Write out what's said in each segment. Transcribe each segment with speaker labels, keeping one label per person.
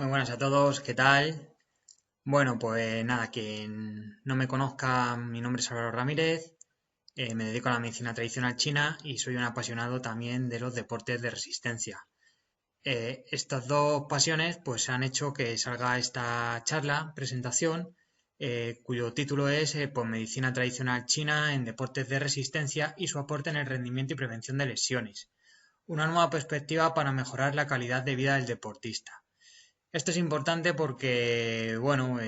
Speaker 1: Muy buenas a todos, ¿qué tal? Bueno, pues nada, quien no me conozca, mi nombre es Álvaro Ramírez, me dedico a la medicina tradicional china y soy un apasionado también de los deportes de resistencia. Estas dos pasiones pues han hecho que salga esta charla, presentación, cuyo título es pues, Medicina tradicional china en deportes de resistencia y su aporte en el rendimiento y prevención de lesiones. Una nueva perspectiva para mejorar la calidad de vida del deportista. Esto es importante porque, bueno,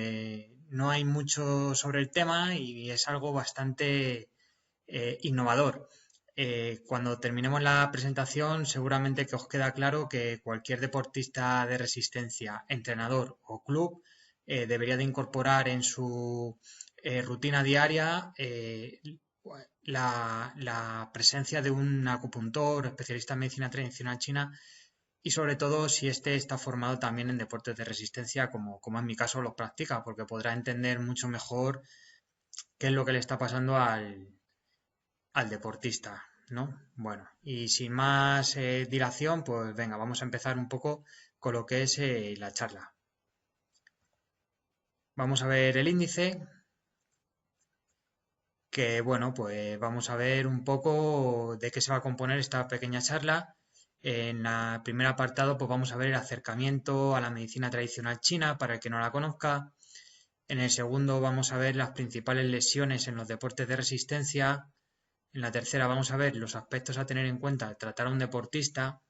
Speaker 1: no hay mucho sobre el tema y es algo bastante innovador. Cuando terminemos la presentación, seguramente que os queda claro que cualquier deportista de resistencia, entrenador o club, debería de incorporar en su rutina diaria la presencia de un acupuntor, especialista en medicina tradicional china, y sobre todo si éste está formado también en deportes de resistencia, como en mi caso los practica, porque podrá entender mucho mejor qué es lo que le está pasando al deportista, ¿no? Bueno, y sin más dilación, pues venga, vamos a empezar un poco con lo que es la charla. Vamos a ver el índice, que bueno, pues vamos a ver un poco de qué se va a componer esta pequeña charla. En el primer apartado, pues vamos a ver el acercamiento a la medicina tradicional china, para el que no la conozca. En el segundo vamos a ver las principales lesiones en los deportes de resistencia. En la tercera vamos a ver los aspectos a tener en cuenta al tratar a un deportista,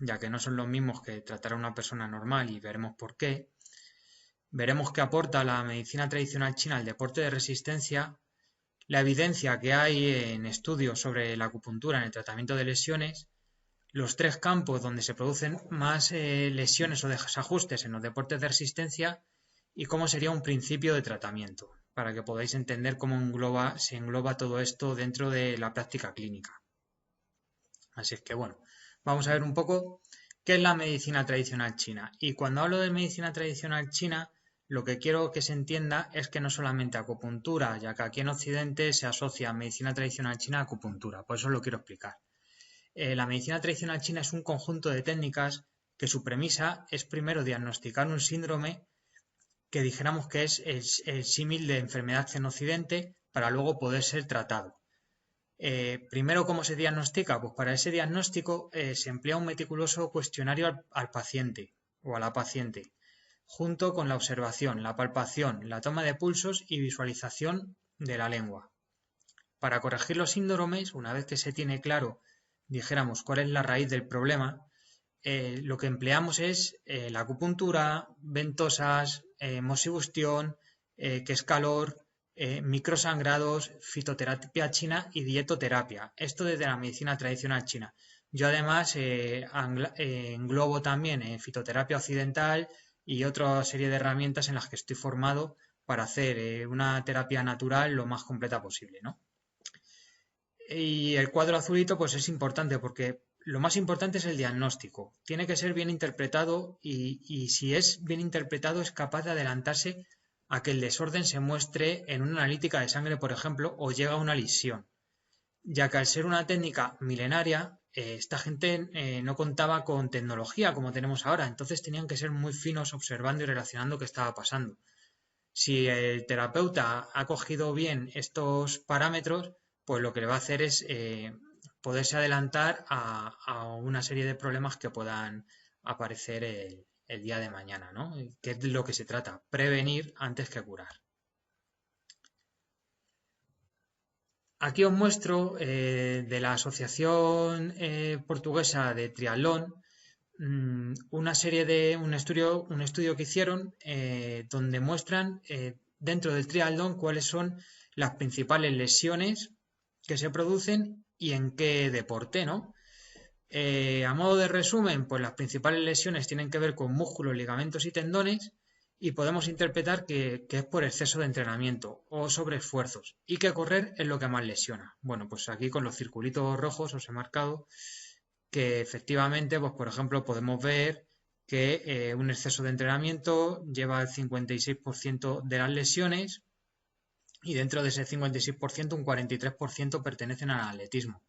Speaker 1: ya que no son los mismos que tratar a una persona normal y veremos por qué. Veremos qué aporta la medicina tradicional china al deporte de resistencia, la evidencia que hay en estudios sobre la acupuntura en el tratamiento de lesiones, los tres campos donde se producen más lesiones o desajustes en los deportes de resistencia y cómo sería un principio de tratamiento, para que podáis entender cómo se engloba todo esto dentro de la práctica clínica. Así es que bueno, vamos a ver un poco qué es la medicina tradicional china. Y cuando hablo de medicina tradicional china, lo que quiero que se entienda es que no solamente acupuntura, ya que aquí en Occidente se asocia medicina tradicional china a acupuntura, por eso lo quiero explicar. La medicina tradicional china es un conjunto de técnicas que su premisa es primero diagnosticar un síndrome que dijéramos que es el símil de enfermedad en Occidente para luego poder ser tratado. Primero, ¿cómo se diagnostica? Pues para ese diagnóstico se emplea un meticuloso cuestionario al paciente o a la paciente, junto con la observación, la palpación, la toma de pulsos y visualización de la lengua. Para corregir los síndromes, una vez que se tiene claro, dijéramos, cuál es la raíz del problema, lo que empleamos es la acupuntura, ventosas, mosibustión, que es calor, microsangrados, fitoterapia china y dietoterapia. Esto desde la medicina tradicional china. Yo además englobo también fitoterapia occidental y otra serie de herramientas en las que estoy formado para hacer una terapia natural lo más completa posible, ¿no? Y el cuadro azulito pues es importante porque lo más importante es el diagnóstico. Tiene que ser bien interpretado y si es bien interpretado es capaz de adelantarse a que el desorden se muestre en una analítica de sangre, por ejemplo, o llega a una lesión. Ya que al ser una técnica milenaria, esta gente no contaba con tecnología como tenemos ahora, entonces tenían que ser muy finos observando y relacionando qué estaba pasando. Si el terapeuta ha cogido bien estos parámetros, pues lo que le va a hacer es poderse adelantar a una serie de problemas que puedan aparecer el día de mañana, ¿no? Que es de lo que se trata, prevenir antes que curar. Aquí os muestro de la Asociación Portuguesa de Triatlón una serie de un estudio que hicieron donde muestran dentro del triatlón cuáles son las principales lesiones que se producen y en qué deporte, ¿no? A modo de resumen, pues las principales lesiones tienen que ver con músculos, ligamentos y tendones y podemos interpretar que es por exceso de entrenamiento o sobreesfuerzos y que correr es lo que más lesiona. Bueno, pues aquí con los circulitos rojos os he marcado que efectivamente, pues por ejemplo, podemos ver que un exceso de entrenamiento lleva el 56% de las lesiones y dentro de ese 56% un 43% pertenecen al atletismo.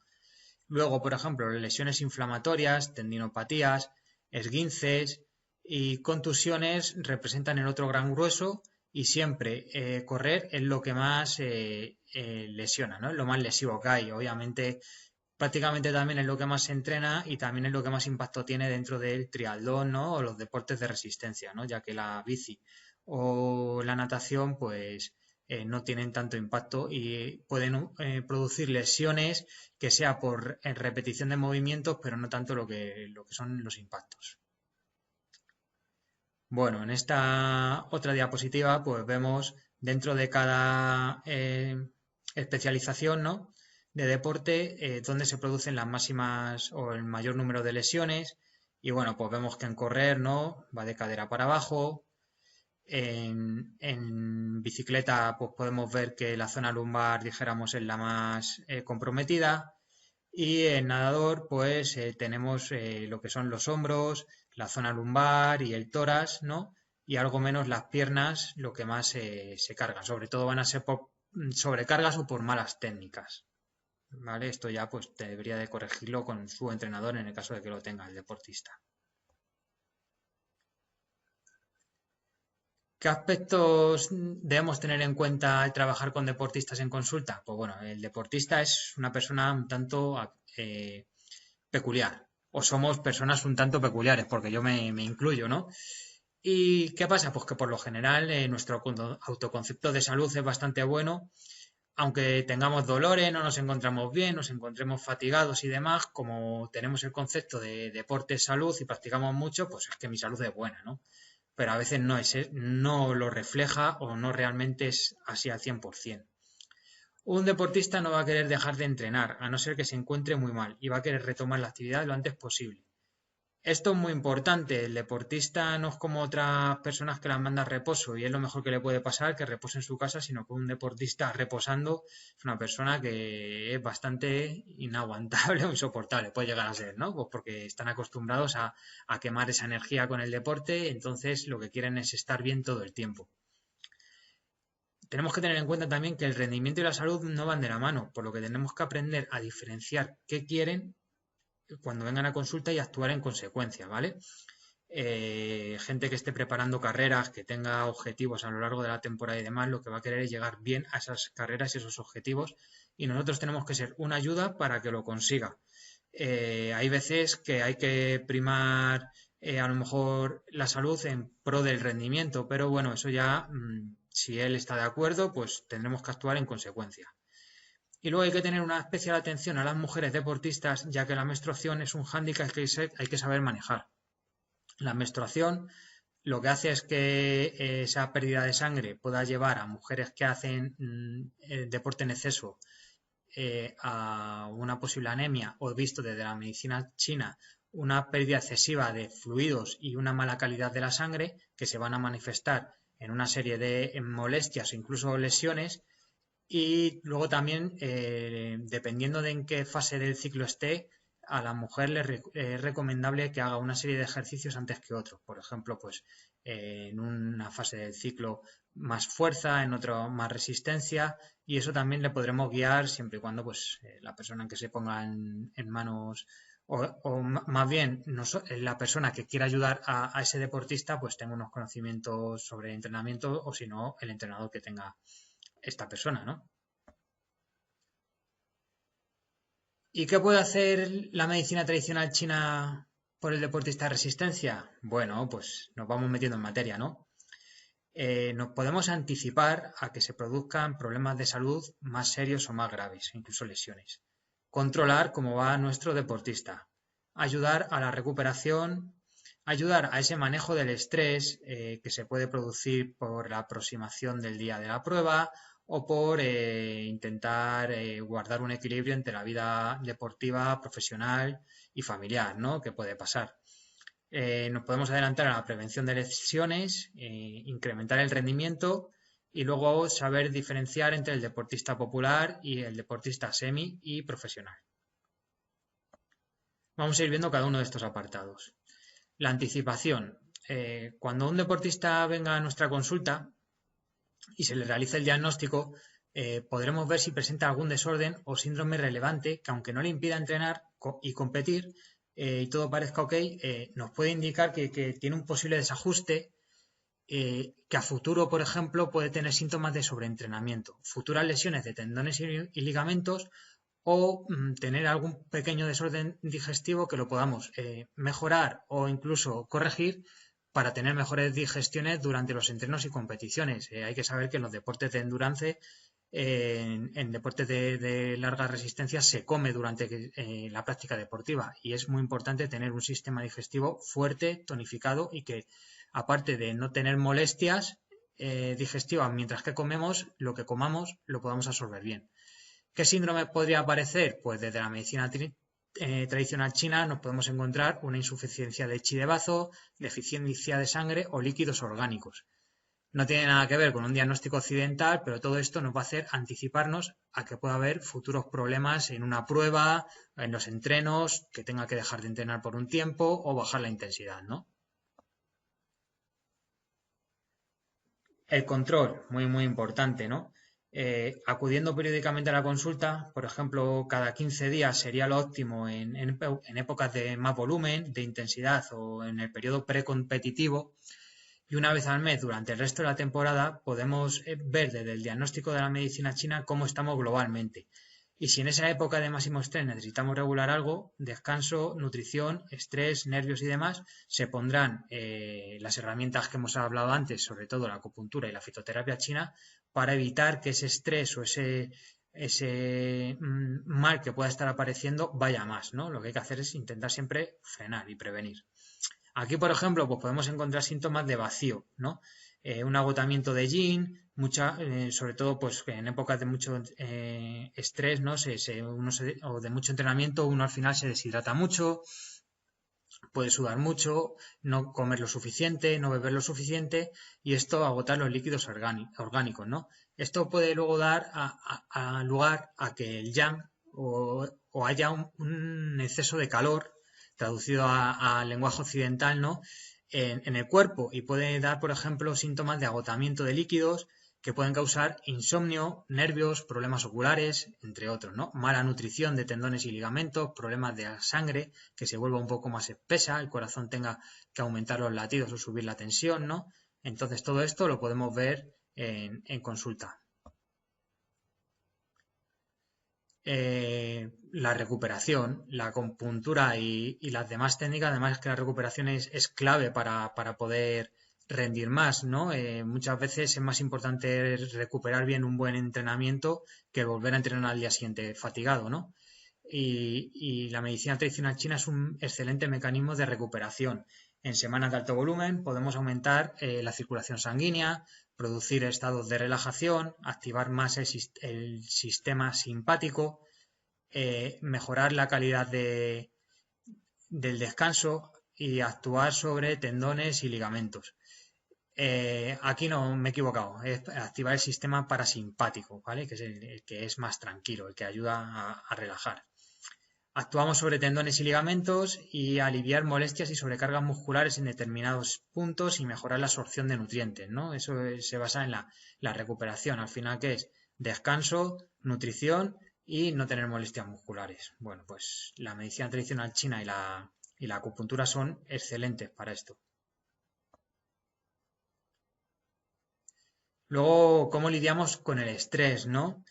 Speaker 1: Luego, por ejemplo, lesiones inflamatorias, tendinopatías, esguinces, y contusiones representan el otro gran grueso y siempre correr es lo que más lesiona, ¿no? Es lo más lesivo que hay. Obviamente, prácticamente también es lo que más se entrena y también es lo que más impacto tiene dentro del triatlón, ¿no? O los deportes de resistencia, ¿no? Ya que la bici o la natación, pues no tienen tanto impacto y pueden producir lesiones que sea por repetición de movimientos, pero no tanto lo que son los impactos. Bueno, en esta otra diapositiva, pues vemos dentro de cada especialización, ¿no? De deporte, donde se producen las máximas o el mayor número de lesiones. Y bueno, pues vemos que en correr, ¿no? Va de cadera para abajo. En bicicleta, pues podemos ver que la zona lumbar, dijéramos, es la más comprometida. Y en nadador, pues tenemos lo que son los hombros, la zona lumbar y el tórax, ¿no? Y algo menos las piernas, lo que más se carga. Sobre todo van a ser por sobrecargas o por malas técnicas, ¿vale? Esto ya pues debería de corregirlo con su entrenador en el caso de que lo tenga el deportista. ¿Qué aspectos debemos tener en cuenta al trabajar con deportistas en consulta? Pues bueno, el deportista es una persona un tanto peculiar, o somos personas un tanto peculiares, porque yo me incluyo, ¿no? ¿Y qué pasa? Pues que por lo general nuestro autoconcepto de salud es bastante bueno, aunque tengamos dolores, no nos encontramos bien, nos encontremos fatigados y demás, como tenemos el concepto de deporte salud y practicamos mucho, pues es que mi salud es buena, ¿no? Pero a veces no lo refleja o no realmente es así al 100%. Un deportista no va a querer dejar de entrenar, a no ser que se encuentre muy mal, y va a querer retomar la actividad lo antes posible. Esto es muy importante. El deportista no es como otras personas que las manda a reposo y es lo mejor que le puede pasar que repose en su casa, sino que un deportista reposando es una persona que es bastante inaguantable o insoportable, puede llegar a ser, ¿no? Pues porque están acostumbrados a quemar esa energía con el deporte, entonces lo que quieren es estar bien todo el tiempo. Tenemos que tener en cuenta también que el rendimiento y la salud no van de la mano, por lo que tenemos que aprender a diferenciar qué quieren cuando vengan a consulta y actuar en consecuencia, ¿vale? Gente que esté preparando carreras, que tenga objetivos a lo largo de la temporada y demás, lo que va a querer es llegar bien a esas carreras y esos objetivos y nosotros tenemos que ser una ayuda para que lo consiga. Hay veces que hay que primar a lo mejor la salud en pro del rendimiento, pero bueno, eso ya, si él está de acuerdo, pues tendremos que actuar en consecuencia. Y luego hay que tener una especial atención a las mujeres deportistas, ya que la menstruación es un hándicap que hay que saber manejar. La menstruación lo que hace es que esa pérdida de sangre pueda llevar a mujeres que hacen deporte en exceso a una posible anemia o visto desde la medicina china una pérdida excesiva de fluidos y una mala calidad de la sangre que se van a manifestar en una serie de molestias o incluso lesiones y luego también, dependiendo de en qué fase del ciclo esté, a la mujer es recomendable que haga una serie de ejercicios antes que otros. Por ejemplo, pues en una fase del ciclo más fuerza, en otra más resistencia, y eso también le podremos guiar siempre y cuando pues la persona en que se ponga en manos o más bien la persona que quiera ayudar a ese deportista pues tenga unos conocimientos sobre entrenamiento o si no el entrenador que tenga esta persona, ¿no? ¿Y qué puede hacer la medicina tradicional china por el deportista de resistencia? Bueno, pues nos vamos metiendo en materia, ¿no? Nos podemos anticipar a que se produzcan problemas de salud más serios o más graves, incluso lesiones. Controlar cómo va nuestro deportista. Ayudar a la recuperación, ayudar a ese manejo del estrés que se puede producir por la aproximación del día de la prueba o por intentar guardar un equilibrio entre la vida deportiva, profesional y familiar, ¿no? Que puede pasar. Nos podemos adelantar a la prevención de lesiones, incrementar el rendimiento y luego saber diferenciar entre el deportista popular y el deportista semi y profesional. Vamos a ir viendo cada uno de estos apartados. La anticipación. Cuando un deportista venga a nuestra consulta y se le realice el diagnóstico, podremos ver si presenta algún desorden o síndrome relevante que, aunque no le impida entrenar y competir, y todo parezca ok, nos puede indicar que tiene un posible desajuste que a futuro, por ejemplo, puede tener síntomas de sobreentrenamiento, futuras lesiones de tendones y ligamentos o tener algún pequeño desorden digestivo que lo podamos mejorar o incluso corregir para tener mejores digestiones durante los entrenos y competiciones. Hay que saber que en los deportes de endurance, en deportes de larga resistencia, se come durante la práctica deportiva y es muy importante tener un sistema digestivo fuerte, tonificado y que, aparte de no tener molestias digestivas mientras que comemos, lo que comamos lo podamos absorber bien. ¿Qué síndrome podría aparecer? Pues desde la medicina tradicional china nos podemos encontrar una insuficiencia de chi de bazo, deficiencia de sangre o líquidos orgánicos. No tiene nada que ver con un diagnóstico occidental, pero todo esto nos va a hacer anticiparnos a que pueda haber futuros problemas en una prueba, en los entrenos, que tenga que dejar de entrenar por un tiempo o bajar la intensidad, ¿no? El control, muy importante, ¿no? Acudiendo periódicamente a la consulta, por ejemplo, cada 15 días sería lo óptimo en épocas de más volumen, de intensidad o en el periodo precompetitivo. Y una vez al mes, durante el resto de la temporada, podemos ver desde el diagnóstico de la medicina china cómo estamos globalmente. Y si en esa época de máximo estrés necesitamos regular algo, descanso, nutrición, estrés, nervios y demás, se pondrán las herramientas que hemos hablado antes, sobre todo la acupuntura y la fitoterapia china, para evitar que ese estrés o ese mal que pueda estar apareciendo vaya más, ¿no? Lo que hay que hacer es intentar siempre frenar y prevenir. Aquí, por ejemplo, pues podemos encontrar síntomas de vacío, ¿no? Un agotamiento de yin, sobre todo pues en épocas de mucho estrés, ¿no? O de mucho entrenamiento, uno al final se deshidrata mucho, puede sudar mucho, no comer lo suficiente, no beber lo suficiente y esto agotar los líquidos orgánicos, ¿no? Esto puede luego dar lugar a que el yang o haya un exceso de calor, traducido al lenguaje occidental, ¿no? En el cuerpo y puede dar, por ejemplo, síntomas de agotamiento de líquidos que pueden causar insomnio, nervios, problemas oculares, entre otros, ¿no? Mala nutrición de tendones y ligamentos, problemas de la sangre, que se vuelva un poco más espesa, el corazón tenga que aumentar los latidos o subir la tensión, ¿no? Entonces todo esto lo podemos ver en consulta. La recuperación, la acupuntura y las demás técnicas, además que la recuperación es clave para poder rendir más, ¿no? Muchas veces es más importante recuperar bien un buen entrenamiento que volver a entrenar al día siguiente fatigado, ¿no? Y la medicina tradicional china es un excelente mecanismo de recuperación. En semanas de alto volumen podemos aumentar la circulación sanguínea, producir estados de relajación, activar más el sistema simpático, mejorar la calidad del descanso y actuar sobre tendones y ligamentos. Aquí no me he equivocado, es activar el sistema parasimpático, ¿vale? Que es el que es más tranquilo, el que ayuda a relajar. Actuamos sobre tendones y ligamentos y aliviar molestias y sobrecargas musculares en determinados puntos y mejorar la absorción de nutrientes, ¿no? Eso se basa en la recuperación, al final que es descanso, nutrición y no tener molestias musculares. Bueno, pues la medicina tradicional china y la acupuntura son excelentes para esto. Luego, ¿cómo lidiamos con el estrés, no?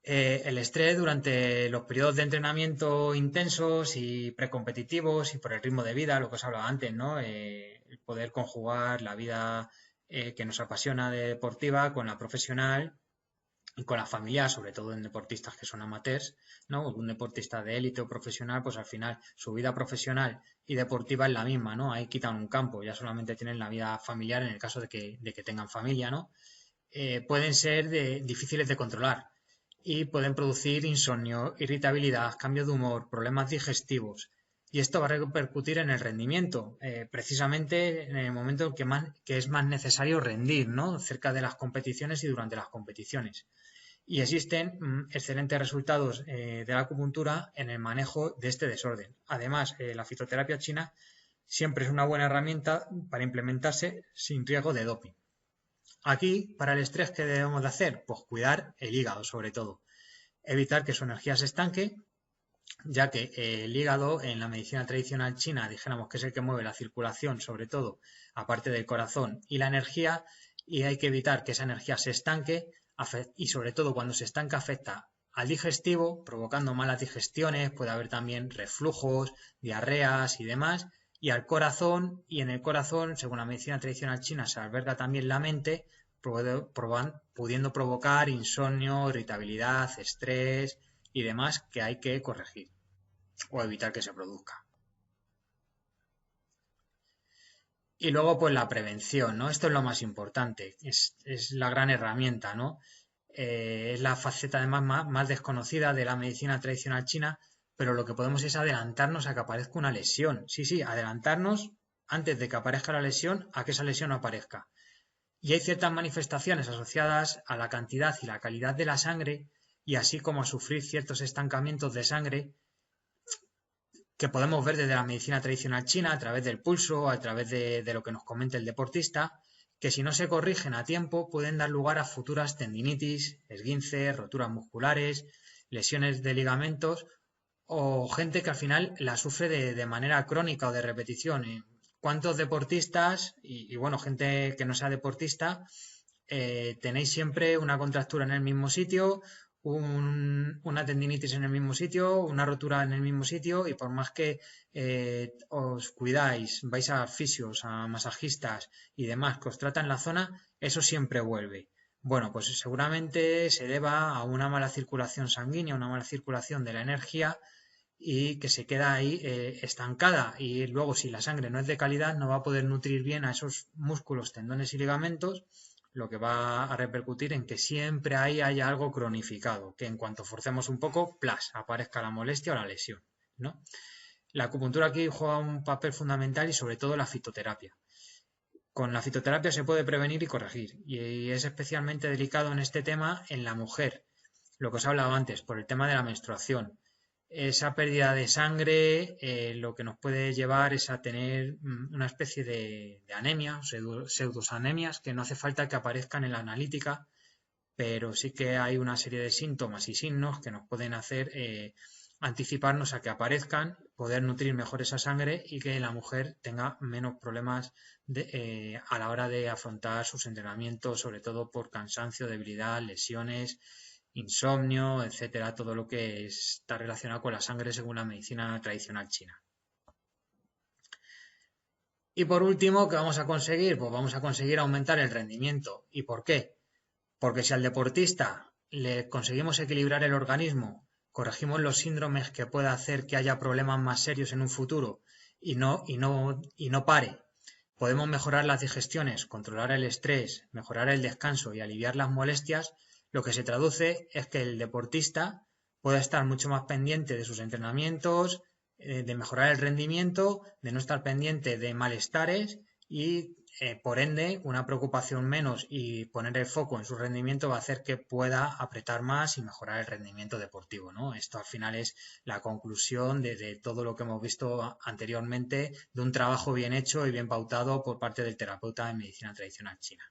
Speaker 1: El estrés durante los periodos de entrenamiento intensos y precompetitivos y por el ritmo de vida, lo que os hablaba antes, ¿no? El poder conjugar la vida que nos apasiona de deportiva con la profesional y con la familiar, sobre todo en deportistas que son amateurs, ¿no? Un deportista de élite o profesional, pues al final su vida profesional y deportiva es la misma, ¿no? Ahí quitan un campo, ya solamente tienen la vida familiar en el caso de que tengan familia, ¿no? Pueden ser difíciles de controlar y pueden producir insomnio, irritabilidad, cambio de humor, problemas digestivos. Y esto va a repercutir en el rendimiento, precisamente en el momento que es más necesario rendir, ¿no? Cerca de las competiciones y durante las competiciones. Y existen excelentes resultados de la acupuntura en el manejo de este desorden. Además, la fitoterapia china siempre es una buena herramienta para implementarse sin riesgo de doping. Aquí, para el estrés, ¿qué debemos de hacer? Pues cuidar el hígado, sobre todo. Evitar que su energía se estanque ya que el hígado en la medicina tradicional china dijéramos que es el que mueve la circulación, sobre todo, aparte del corazón y la energía, y hay que evitar que esa energía se estanque y sobre todo cuando se estanca afecta al digestivo, provocando malas digestiones, puede haber también reflujos, diarreas y demás, y al corazón, y en el corazón, según la medicina tradicional china, se alberga también la mente, pudiendo provocar insomnio, irritabilidad, estrés y demás que hay que corregir o evitar que se produzca. Y luego, pues la prevención, ¿no? Esto es lo más importante, es la gran herramienta, ¿no? Es la faceta además más desconocida de la medicina tradicional china, pero lo que podemos es adelantarnos a que aparezca una lesión. Sí, sí, adelantarnos antes de que aparezca la lesión a que esa lesión aparezca. Y hay ciertas manifestaciones asociadas a la cantidad y la calidad de la sangre y así como a sufrir ciertos estancamientos de sangre que podemos ver desde la medicina tradicional china, a través del pulso, a través de lo que nos comenta el deportista, que si no se corrigen a tiempo pueden dar lugar a futuras tendinitis, esguinces, roturas musculares, lesiones de ligamentos o gente que al final la sufre de manera crónica o de repetición. ¿Cuántos deportistas bueno, gente que no sea deportista, tenéis siempre una contractura en el mismo sitio, una tendinitis en el mismo sitio, una rotura en el mismo sitio y por más que os cuidáis, vais a fisios, a masajistas y demás que os tratan la zona, eso siempre vuelve. Bueno, pues seguramente se deba a una mala circulación sanguínea, una mala circulación de la energía y que se queda ahí estancada y luego si la sangre no es de calidad no va a poder nutrir bien a esos músculos, tendones y ligamentos, lo que va a repercutir en que siempre ahí haya algo cronificado, que en cuanto forcemos un poco, ¡plas!, aparezca la molestia o la lesión, ¿no? La acupuntura aquí juega un papel fundamental y sobre todo la fitoterapia. Con la fitoterapia se puede prevenir y corregir y es especialmente delicado en este tema en la mujer, lo que os he hablado antes, por el tema de la menstruación. Esa pérdida de sangre lo que nos puede llevar es a tener una especie de anemia, pseudosanemias, que no hace falta que aparezcan en la analítica, pero sí que hay una serie de síntomas y signos que nos pueden hacer anticiparnos a que aparezcan, poder nutrir mejor esa sangre y que la mujer tenga menos problemas a la hora de afrontar sus entrenamientos, sobre todo por cansancio, debilidad, lesiones, insomnio, etcétera, todo lo que está relacionado con la sangre según la medicina tradicional china. Y por último, ¿qué vamos a conseguir? Pues vamos a conseguir aumentar el rendimiento. ¿Y por qué? Porque si al deportista le conseguimos equilibrar el organismo, corregimos los síndromes que pueda hacer que haya problemas más serios en un futuro y no pare, podemos mejorar las digestiones, controlar el estrés, mejorar el descanso y aliviar las molestias, lo que se traduce es que el deportista pueda estar mucho más pendiente de sus entrenamientos, de mejorar el rendimiento, de no estar pendiente de malestares y por ende, una preocupación menos y poner el foco en su rendimiento va a hacer que pueda apretar más y mejorar el rendimiento deportivo, ¿no? Esto al final es la conclusión de todo lo que hemos visto anteriormente de un trabajo bien hecho y bien pautado por parte del terapeuta en medicina tradicional china.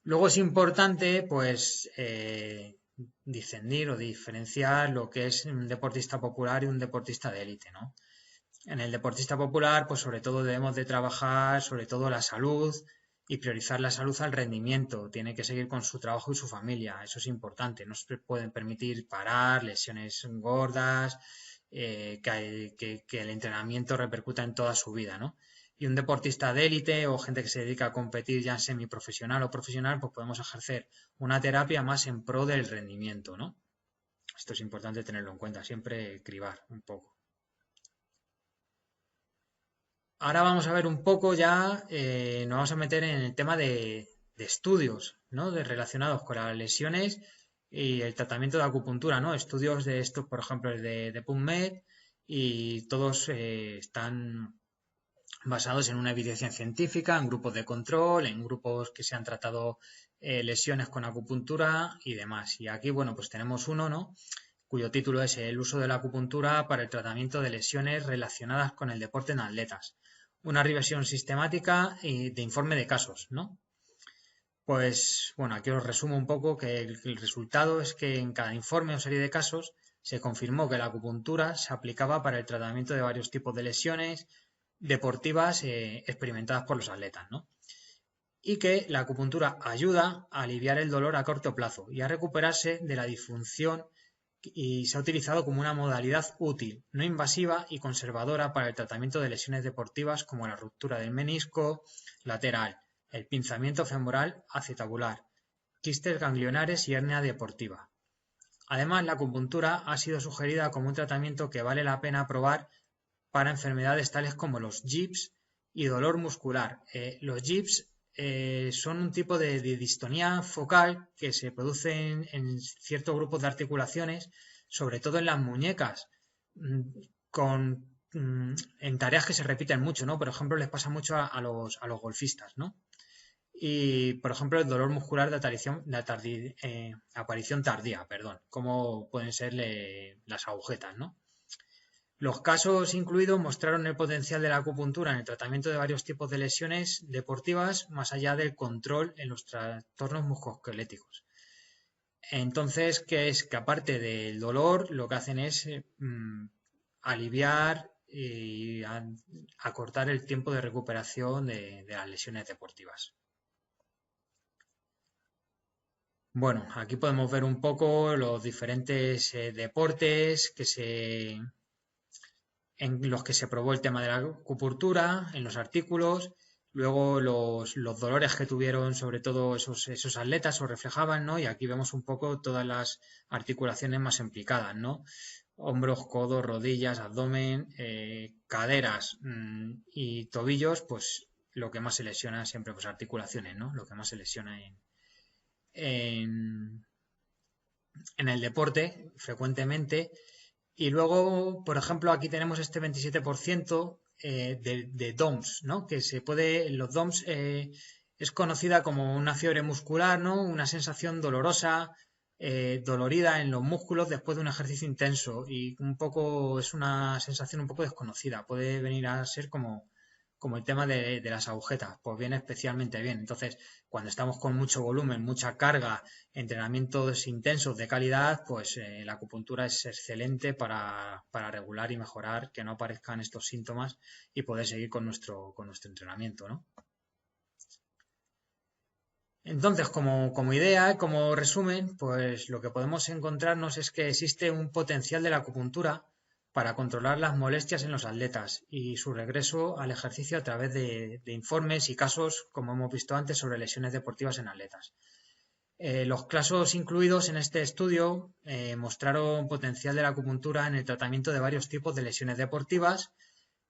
Speaker 1: Luego es importante, pues, discernir o diferenciar lo que es un deportista popular y un deportista de élite, ¿no? En el deportista popular, pues sobre todo debemos de trabajar sobre todo la salud y priorizar la salud al rendimiento. Tiene que seguir con su trabajo y su familia. Eso es importante. No se pueden permitir parar, lesiones gordas, que el entrenamiento repercuta en toda su vida, ¿no? Y un deportista de élite o gente que se dedica a competir ya semiprofesional o profesional, pues podemos ejercer una terapia más en pro del rendimiento, ¿no? Esto es importante tenerlo en cuenta, siempre cribar un poco. Ahora vamos a ver un poco ya, nos vamos a meter en el tema de estudios, ¿no? Relacionados con las lesiones y el tratamiento de acupuntura, ¿no? Estudios de estos, por ejemplo, el de PubMed y todos están basados en una evidencia científica, en grupos de control, en grupos que se han tratado lesiones con acupuntura y demás. Y aquí, bueno, pues tenemos uno, ¿no? Cuyo título es el uso de la acupuntura para el tratamiento de lesiones relacionadas con el deporte en atletas. Una revisión sistemática de informe de casos, ¿no? Pues bueno, aquí os resumo un poco que el resultado es que en cada informe o serie de casos se confirmó que la acupuntura se aplicaba para el tratamiento de varios tipos de lesiones deportivas experimentadas por los atletas, ¿no? Y que la acupuntura ayuda a aliviar el dolor a corto plazo y a recuperarse de la disfunción y se ha utilizado como una modalidad útil, no invasiva y conservadora para el tratamiento de lesiones deportivas como la ruptura del menisco lateral, el pinzamiento femoral acetabular, quistes ganglionares y hernia deportiva. Además, la acupuntura ha sido sugerida como un tratamiento que vale la pena probar para enfermedades tales como los JIPS y dolor muscular. Los JIPS son un tipo de distonía focal que se produce en ciertos grupos de articulaciones, sobre todo en las muñecas, con, en tareas que se repiten mucho, ¿no? Por ejemplo, les pasa mucho a los golfistas, ¿no? Y, por ejemplo, el dolor muscular de aparición tardía, perdón, como pueden ser las agujetas, ¿no? Los casos incluidos mostraron el potencial de la acupuntura en el tratamiento de varios tipos de lesiones deportivas, más allá del control en los trastornos musculoesqueléticos. Entonces, ¿qué es? Que aparte del dolor, lo que hacen es aliviar y acortar el tiempo de recuperación de las lesiones deportivas. Bueno, aquí podemos ver un poco los diferentes deportes en los que se probó el tema de la acupuntura, en los artículos, luego los dolores que tuvieron sobre todo esos atletas os reflejaban, ¿no? Y aquí vemos un poco todas las articulaciones más implicadas, ¿no? Hombros, codos, rodillas, abdomen, caderas y tobillos, pues lo que más se lesiona siempre, pues articulaciones, ¿no? Lo que más se lesiona en, en el deporte frecuentemente. Y luego, por ejemplo, aquí tenemos este 27% de DOMS, ¿no? Que se puede, los DOMS es conocida como una fiebre muscular, ¿no? Una sensación dolorosa, dolorida en los músculos después de un ejercicio intenso y un poco, es una sensación un poco desconocida. Puede venir a ser como el tema de las agujetas, pues viene especialmente bien. Entonces, cuando estamos con mucho volumen, mucha carga, entrenamientos intensos de calidad, pues la acupuntura es excelente para regular y mejorar que no aparezcan estos síntomas y poder seguir con nuestro entrenamiento, ¿no? Entonces, como idea, como resumen, pues lo que podemos encontrarnos es que existe un potencial de la acupuntura para controlar las molestias en los atletas y su regreso al ejercicio a través de informes y casos, como hemos visto antes, sobre lesiones deportivas en atletas. Los casos incluidos en este estudio mostraron potencial de la acupuntura en el tratamiento de varios tipos de lesiones deportivas,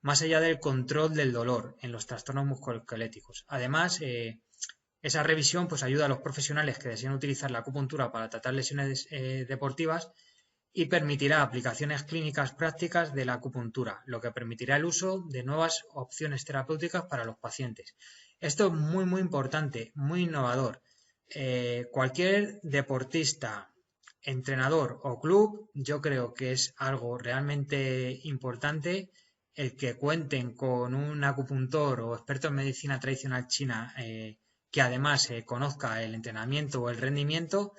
Speaker 1: más allá del control del dolor en los trastornos musculoesqueléticos. Además, esa revisión pues, ayuda a los profesionales que desean utilizar la acupuntura para tratar lesiones deportivas y permitirá aplicaciones clínicas prácticas de la acupuntura, lo que permitirá el uso de nuevas opciones terapéuticas para los pacientes. Esto es muy, muy importante, muy innovador. Cualquier deportista, entrenador o club, yo creo que es algo realmente importante el que cuenten con un acupuntor o experto en medicina tradicional china que además conozca el entrenamiento o el rendimiento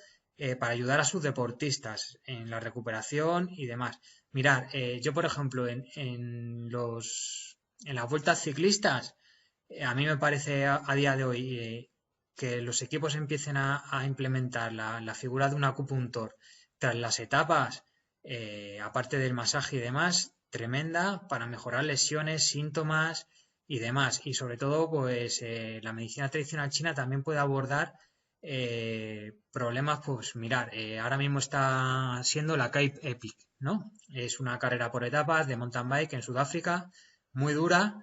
Speaker 1: para ayudar a sus deportistas en la recuperación y demás. Mirad, yo por ejemplo en las vueltas ciclistas, a mí me parece a día de hoy que los equipos empiecen a implementar la figura de un acupuntor tras las etapas, aparte del masaje y demás, tremenda para mejorar lesiones, síntomas y demás. Y sobre todo, pues la medicina tradicional china también puede abordar problemas, pues mirar, ahora mismo está siendo la Cape Epic, ¿no? Es una carrera por etapas de mountain bike en Sudáfrica, muy dura,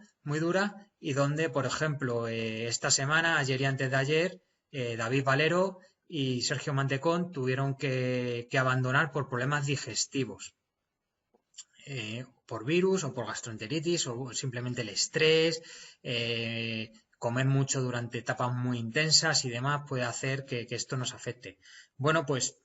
Speaker 1: y donde, por ejemplo, esta semana, ayer y antes de ayer, David Valero y Sergio Mantecón tuvieron que abandonar por problemas digestivos. Por virus o por gastroenteritis o simplemente el estrés, comer mucho durante etapas muy intensas y demás puede hacer que esto nos afecte. Bueno, pues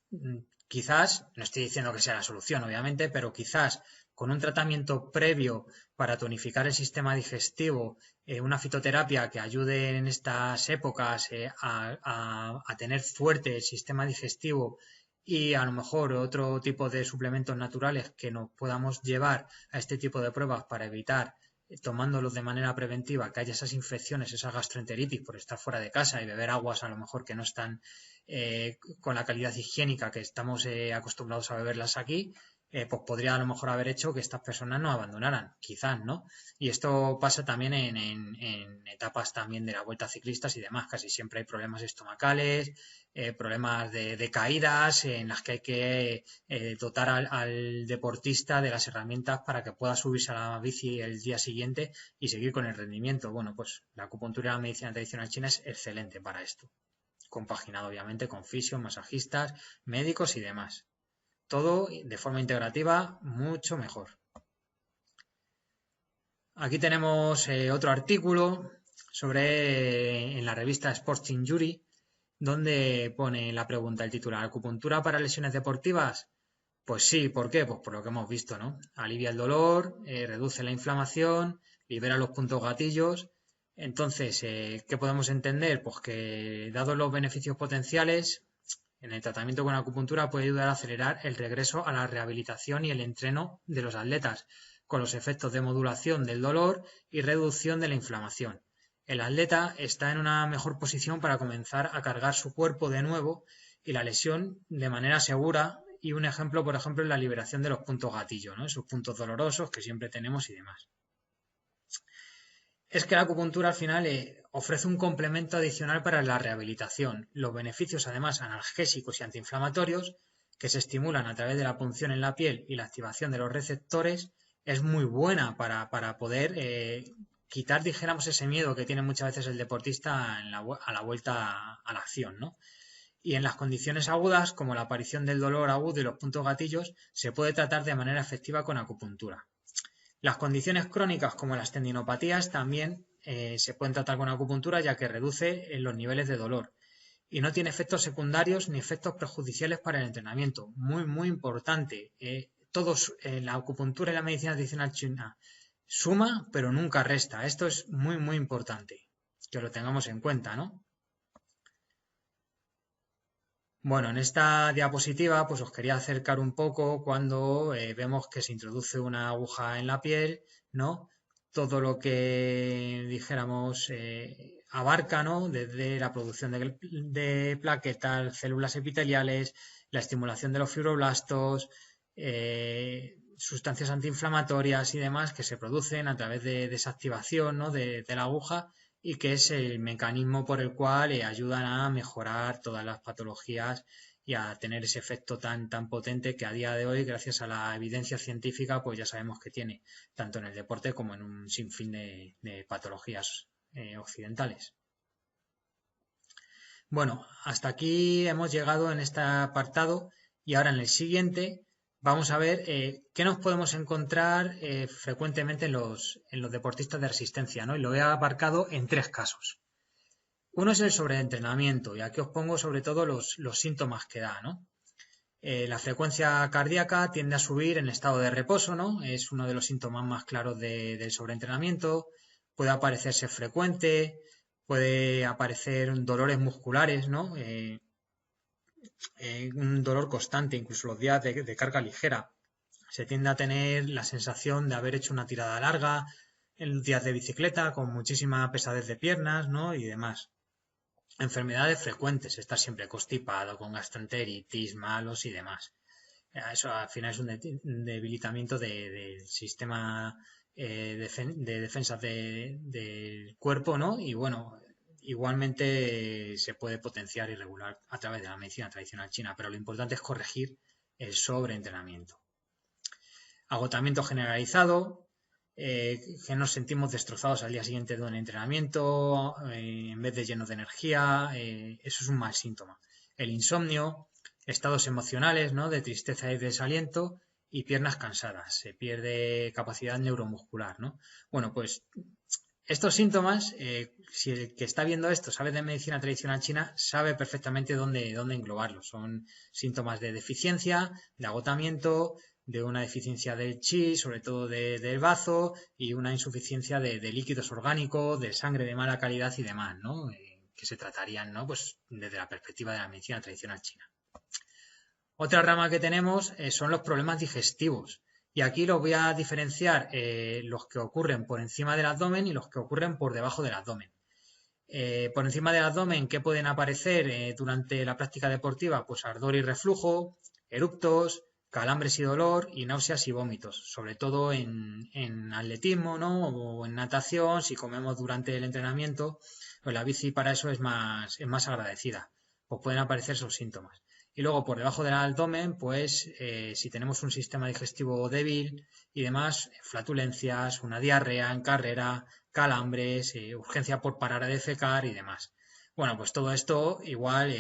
Speaker 1: quizás, no estoy diciendo que sea la solución, obviamente, pero quizás con un tratamiento previo para tonificar el sistema digestivo, una fitoterapia que ayude en estas épocas a tener fuerte el sistema digestivo y a lo mejor otro tipo de suplementos naturales que nos podamos llevar a este tipo de pruebas para evitar, tomándolos de manera preventiva, que haya esas infecciones, esa gastroenteritis por estar fuera de casa y beber aguas a lo mejor que no están con la calidad higiénica que estamos acostumbrados a beberlas aquí, pues podría a lo mejor haber hecho que estas personas no abandonaran, quizás, ¿no? Y esto pasa también en etapas también de la vuelta ciclistas y demás, casi siempre hay problemas estomacales, problemas de caídas en las que hay que dotar al deportista de las herramientas para que pueda subirse a la bici el día siguiente y seguir con el rendimiento. Bueno, pues la acupuntura y la medicina tradicional china es excelente para esto, compaginado obviamente con fisios, masajistas, médicos y demás. Todo de forma integrativa, mucho mejor. Aquí tenemos otro artículo en la revista Sports Injury, donde pone la pregunta, el titular, ¿acupuntura para lesiones deportivas? Pues sí, ¿por qué? Pues por lo que hemos visto, ¿no? Alivia el dolor, reduce la inflamación, libera los puntos gatillos. Entonces, ¿qué podemos entender? Pues que dados los beneficios potenciales, en el tratamiento con acupuntura puede ayudar a acelerar el regreso a la rehabilitación y el entreno de los atletas, con los efectos de modulación del dolor y reducción de la inflamación. El atleta está en una mejor posición para comenzar a cargar su cuerpo de nuevo y la lesión de manera segura, y un ejemplo, por ejemplo, es la liberación de los puntos gatillo, ¿no? Esos puntos dolorosos que siempre tenemos y demás. Es que la acupuntura al final ofrece un complemento adicional para la rehabilitación. Los beneficios, además, analgésicos y antiinflamatorios, que se estimulan a través de la punción en la piel y la activación de los receptores, es muy buena para poder quitar, dijéramos, ese miedo que tiene muchas veces el deportista a la vuelta a la acción, ¿no? Y en las condiciones agudas, como la aparición del dolor agudo y los puntos gatillos, se puede tratar de manera efectiva con acupuntura. Las condiciones crónicas como las tendinopatías también se pueden tratar con acupuntura, ya que reduce los niveles de dolor y no tiene efectos secundarios ni efectos perjudiciales para el entrenamiento. Muy, muy importante. La acupuntura y la medicina tradicional china suma, pero nunca resta. Esto es muy, muy importante que lo tengamos en cuenta, ¿no? Bueno, en esta diapositiva pues os quería acercar un poco cuando vemos que se introduce una aguja en la piel, ¿no? Todo lo que dijéramos abarca, ¿no? Desde la producción de plaquetas, células epiteliales, la estimulación de los fibroblastos, sustancias antiinflamatorias y demás que se producen a través de esa activación, ¿no? de la aguja, y que es el mecanismo por el cual ayudan a mejorar todas las patologías y a tener ese efecto tan potente que a día de hoy, gracias a la evidencia científica, pues ya sabemos que tiene, tanto en el deporte como en un sinfín de patologías occidentales. Bueno, hasta aquí hemos llegado en este apartado y ahora en el siguiente vamos a ver qué nos podemos encontrar frecuentemente en los deportistas de resistencia, ¿no? Y lo he abarcado en 3 casos. Uno es el sobreentrenamiento, y aquí os pongo sobre todo los síntomas que da, ¿no? La frecuencia cardíaca tiende a subir en estado de reposo, ¿no? Es uno de los síntomas más claros del sobreentrenamiento. Puede aparecerse frecuente, puede aparecer dolores musculares, ¿no? Un dolor constante, incluso los días de carga ligera. Se tiende a tener la sensación de haber hecho una tirada larga en días de bicicleta, con muchísima pesadez de piernas, ¿no? Y demás. Enfermedades frecuentes, estar siempre constipado, con gastroenteritis, malos y demás. Eso al final es un debilitamiento del sistema de defensa del cuerpo, ¿no? Y bueno, igualmente se puede potenciar y regular a través de la medicina tradicional china, pero lo importante es corregir el sobreentrenamiento. Agotamiento generalizado, que nos sentimos destrozados al día siguiente de un entrenamiento, en vez de llenos de energía, eso es un mal síntoma. El insomnio, estados emocionales, ¿no? De tristeza y desaliento, y piernas cansadas, se pierde capacidad neuromuscular, ¿no? Bueno, pues estos síntomas, si el que está viendo esto sabe de medicina tradicional china, sabe perfectamente dónde englobarlos. Son síntomas de deficiencia, de agotamiento, de una deficiencia del chi, sobre todo del bazo, y una insuficiencia de líquidos orgánicos, de sangre de mala calidad y demás, ¿no? Que se tratarían, ¿no? Pues desde la perspectiva de la medicina tradicional china. Otra rama que tenemos son los problemas digestivos. Y aquí los voy a diferenciar los que ocurren por encima del abdomen y los que ocurren por debajo del abdomen. Por encima del abdomen, ¿qué pueden aparecer durante la práctica deportiva? Pues ardor y reflujo, eruptos, calambres y dolor y náuseas y vómitos, sobre todo en atletismo, ¿no? O en natación, si comemos durante el entrenamiento, pues la bici para eso es más agradecida, pues pueden aparecer esos síntomas. Y luego por debajo del abdomen, pues si tenemos un sistema digestivo débil y demás, flatulencias, una diarrea en carrera, calambres, urgencia por parar de defecar y demás. Bueno, pues todo esto igual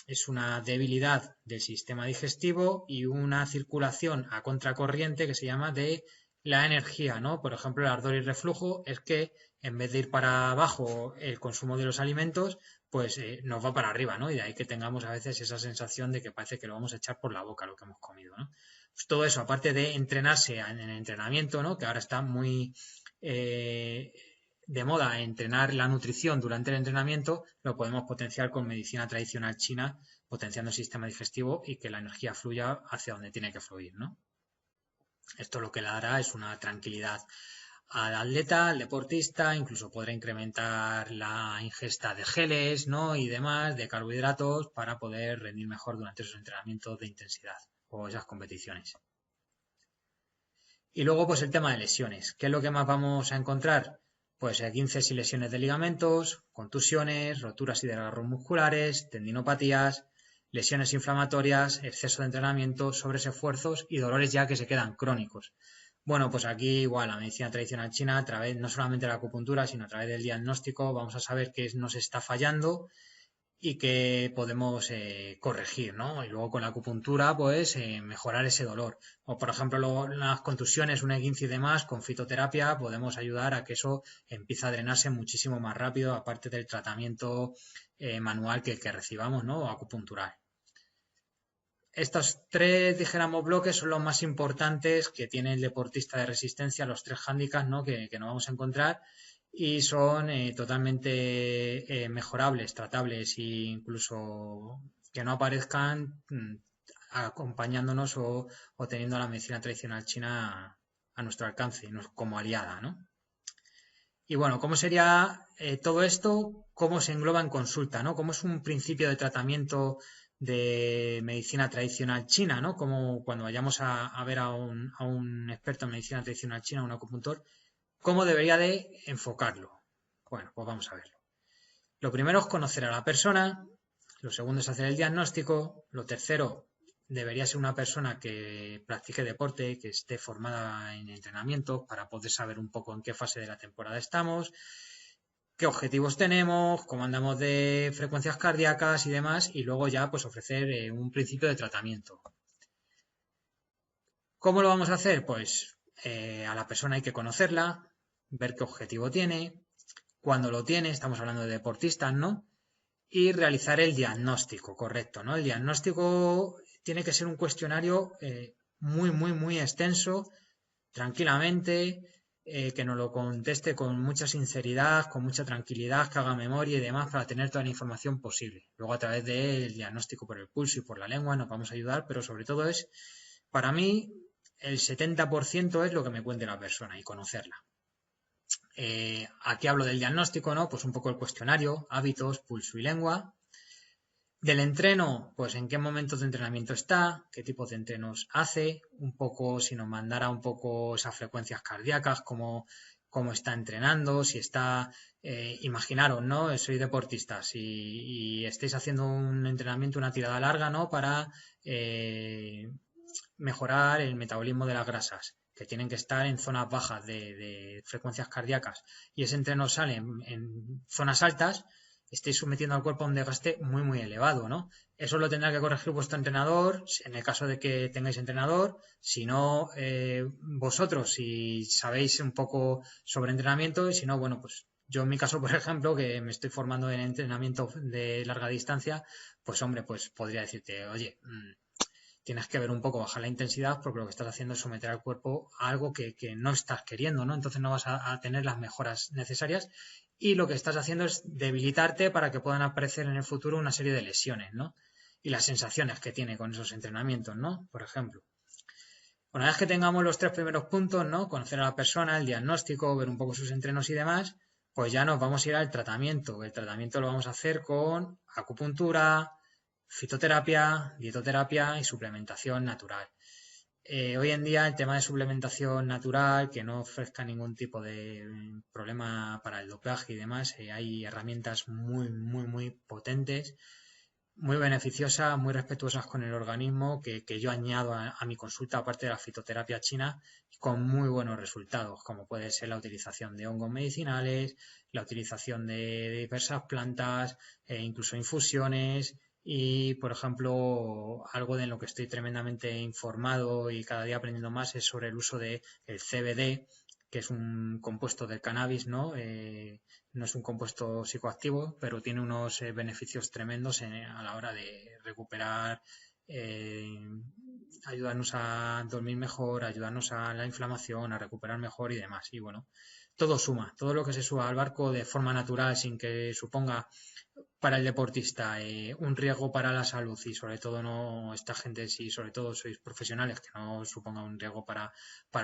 Speaker 1: es una debilidad del sistema digestivo y una circulación a contracorriente que se llama de la energía, ¿no? Por ejemplo, el ardor y reflujo es que en vez de ir para abajo el consumo de los alimentos, pues nos va para arriba, ¿no? Y de ahí que tengamos a veces esa sensación de que parece que lo vamos a echar por la boca lo que hemos comido, ¿no? Pues todo eso, aparte de entrenarse en el entrenamiento, ¿no? Que ahora está muy de moda entrenar la nutrición durante el entrenamiento, lo podemos potenciar con medicina tradicional china, potenciando el sistema digestivo y que la energía fluya hacia donde tiene que fluir, ¿no? Esto lo que le dará es una tranquilidad al atleta, al deportista, incluso podrá incrementar la ingesta de geles, ¿no? Y demás, de carbohidratos, para poder rendir mejor durante esos entrenamientos de intensidad o esas competiciones. Y luego, pues el tema de lesiones. ¿Qué es lo que más vamos a encontrar? Pues esguinces y lesiones de ligamentos, contusiones, roturas y desgarros musculares, tendinopatías, lesiones inflamatorias, exceso de entrenamiento, sobreesfuerzos y dolores ya que se quedan crónicos. Bueno, pues aquí igual la medicina tradicional china, a través no solamente de la acupuntura, sino a través del diagnóstico, vamos a saber qué nos está fallando y que podemos corregir, ¿no? Y luego con la acupuntura, pues mejorar ese dolor. O por ejemplo, las contusiones, un esguince y demás, con fitoterapia podemos ayudar a que eso empiece a drenarse muchísimo más rápido, aparte del tratamiento manual que recibamos, ¿no? O acupuntural. Estos tres, dijéramos, bloques son los más importantes que tiene el deportista de resistencia, los tres hándicaps, ¿no? que nos vamos a encontrar y son totalmente mejorables, tratables e incluso que no aparezcan acompañándonos o teniendo la medicina tradicional china a nuestro alcance como aliada, ¿no? Y bueno, ¿cómo sería todo esto? ¿Cómo se engloba en consulta, ¿no? ¿Cómo es un principio de tratamiento de medicina tradicional china, ¿no? Como cuando vayamos a ver a un experto en medicina tradicional china, un acupuntor, ¿cómo debería de enfocarlo? Bueno, pues vamos a verlo. Lo primero es conocer a la persona, lo segundo es hacer el diagnóstico, lo tercero debería ser una persona que practique deporte, que esté formada en entrenamiento para poder saber un poco en qué fase de la temporada estamos, qué objetivos tenemos, cómo andamos de frecuencias cardíacas y demás, y luego ya pues ofrecer un principio de tratamiento. ¿Cómo lo vamos a hacer? Pues a la persona hay que conocerla, ver qué objetivo tiene, cuando lo tiene, estamos hablando de deportistas, ¿no? Y realizar el diagnóstico correcto, ¿no? El diagnóstico tiene que ser un cuestionario muy extenso, tranquilamente, que nos lo conteste con mucha sinceridad, con mucha tranquilidad, que haga memoria y demás para tener toda la información posible. Luego a través del diagnóstico por el pulso y por la lengua nos vamos a ayudar, pero sobre todo es, para mí, el 70% es lo que me cuente la persona y conocerla. Aquí hablo del diagnóstico, ¿no? Pues un poco el cuestionario, hábitos, pulso y lengua. Del entreno, pues en qué momentos de entrenamiento está, qué tipo de entrenos hace, un poco si nos mandara un poco esas frecuencias cardíacas, cómo está entrenando, si está, imaginaros, ¿no? Soy deportista, y estáis haciendo un entrenamiento, una tirada larga, ¿no? Para mejorar el metabolismo de las grasas, que tienen que estar en zonas bajas de frecuencias cardíacas, y ese entreno sale en zonas altas, estáis sometiendo al cuerpo a un desgaste muy elevado, ¿no? Eso lo tendrá que corregir vuestro entrenador, en el caso de que tengáis entrenador, si no, vosotros, si sabéis un poco sobre entrenamiento, y si no, bueno, pues yo en mi caso, por ejemplo, que me estoy formando en entrenamiento de larga distancia, pues hombre, pues podría decirte, oye, tienes que ver un poco, bajar la intensidad, porque lo que estás haciendo es someter al cuerpo a algo que no estás queriendo, ¿no? Entonces no vas a tener las mejoras necesarias y lo que estás haciendo es debilitarte para que puedan aparecer en el futuro una serie de lesiones, ¿no? Y las sensaciones que tiene con esos entrenamientos, ¿no? Por ejemplo. Una vez que tengamos los tres primeros puntos, ¿no? Conocer a la persona, el diagnóstico, ver un poco sus entrenos y demás, pues ya nos vamos a ir al tratamiento. El tratamiento lo vamos a hacer con acupuntura, fitoterapia, dietoterapia y suplementación natural. Hoy en día el tema de suplementación natural, que no ofrezca ningún tipo de problema para el dopaje y demás, hay herramientas muy potentes, muy beneficiosas, muy respetuosas con el organismo, que yo añado a mi consulta, aparte de la fitoterapia china, con muy buenos resultados, como puede ser la utilización de hongos medicinales, la utilización de diversas plantas, incluso infusiones. Y, por ejemplo, algo de lo que estoy tremendamente informado y cada día aprendiendo más es sobre el uso del CBD, que es un compuesto del cannabis, ¿no? No es un compuesto psicoactivo, pero tiene unos beneficios tremendos a la hora de recuperar, eh, ayudarnos a dormir mejor, ayudarnos a la inflamación, a recuperar mejor y demás. Y bueno, todo suma, todo lo que se suba al barco de forma natural sin que suponga para el deportista un riesgo para la salud y sobre todo no esta gente, si sobre todo sois profesionales, que no suponga un riesgo para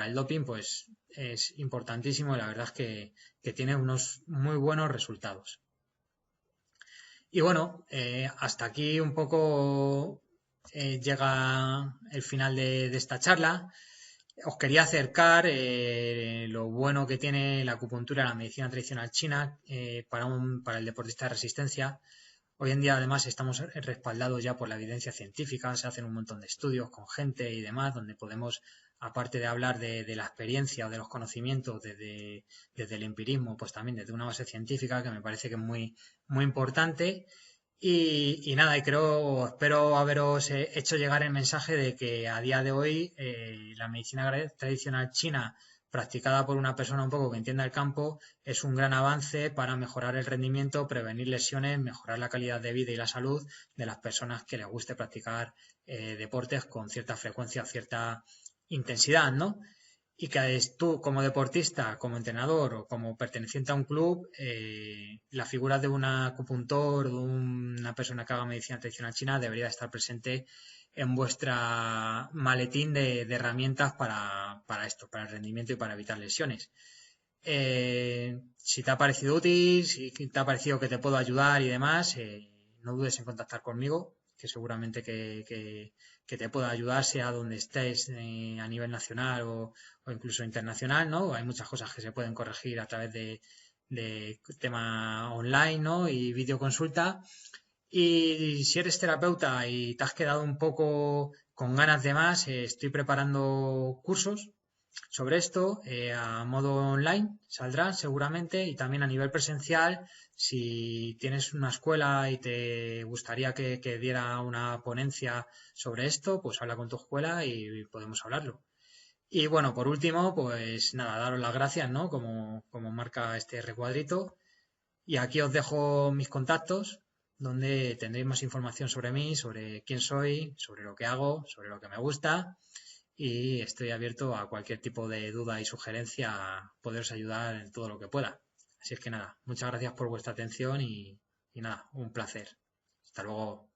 Speaker 1: el doping, pues es importantísimo y la verdad es que tiene unos muy buenos resultados. Y bueno, hasta aquí un poco llega el final de esta charla. Os quería acercar lo bueno que tiene la acupuntura, la medicina tradicional china para el deportista de resistencia. Hoy en día, además, estamos respaldados ya por la evidencia científica, se hacen un montón de estudios con gente y demás, donde podemos, aparte de hablar de la experiencia o de los conocimientos desde el empirismo, pues también desde una base científica que me parece que es muy importante. Y nada, espero haberos hecho llegar el mensaje de que a día de hoy la medicina tradicional china practicada por una persona un poco que entienda el campo es un gran avance para mejorar el rendimiento, prevenir lesiones, mejorar la calidad de vida y la salud de las personas que les guste practicar deportes con cierta frecuencia, cierta intensidad, ¿no? Y que tú como deportista, como entrenador o como perteneciente a un club, la figura de un acupuntor, de una persona que haga medicina tradicional china debería estar presente en vuestra maletín de herramientas para esto, para el rendimiento y para evitar lesiones. Si te ha parecido útil, si te ha parecido que te puedo ayudar y demás, no dudes en contactar conmigo, que seguramente que te pueda ayudar, sea donde estés a nivel nacional o incluso internacional, ¿no? Hay muchas cosas que se pueden corregir a través de tema online, ¿no? Y videoconsulta. Y si eres terapeuta y te has quedado un poco con ganas de más, estoy preparando cursos sobre esto a modo online, saldrán seguramente, y también a nivel presencial, si tienes una escuela y te gustaría que diera una ponencia sobre esto, pues habla con tu escuela y podemos hablarlo. Y bueno, por último, pues nada, daros las gracias, ¿no? Como marca este recuadrito. Y aquí os dejo mis contactos, donde tendréis más información sobre mí, sobre quién soy, sobre lo que hago, sobre lo que me gusta. Y estoy abierto a cualquier tipo de duda y sugerencia a poderos ayudar en todo lo que pueda. Así es que nada, muchas gracias por vuestra atención y nada, un placer. Hasta luego.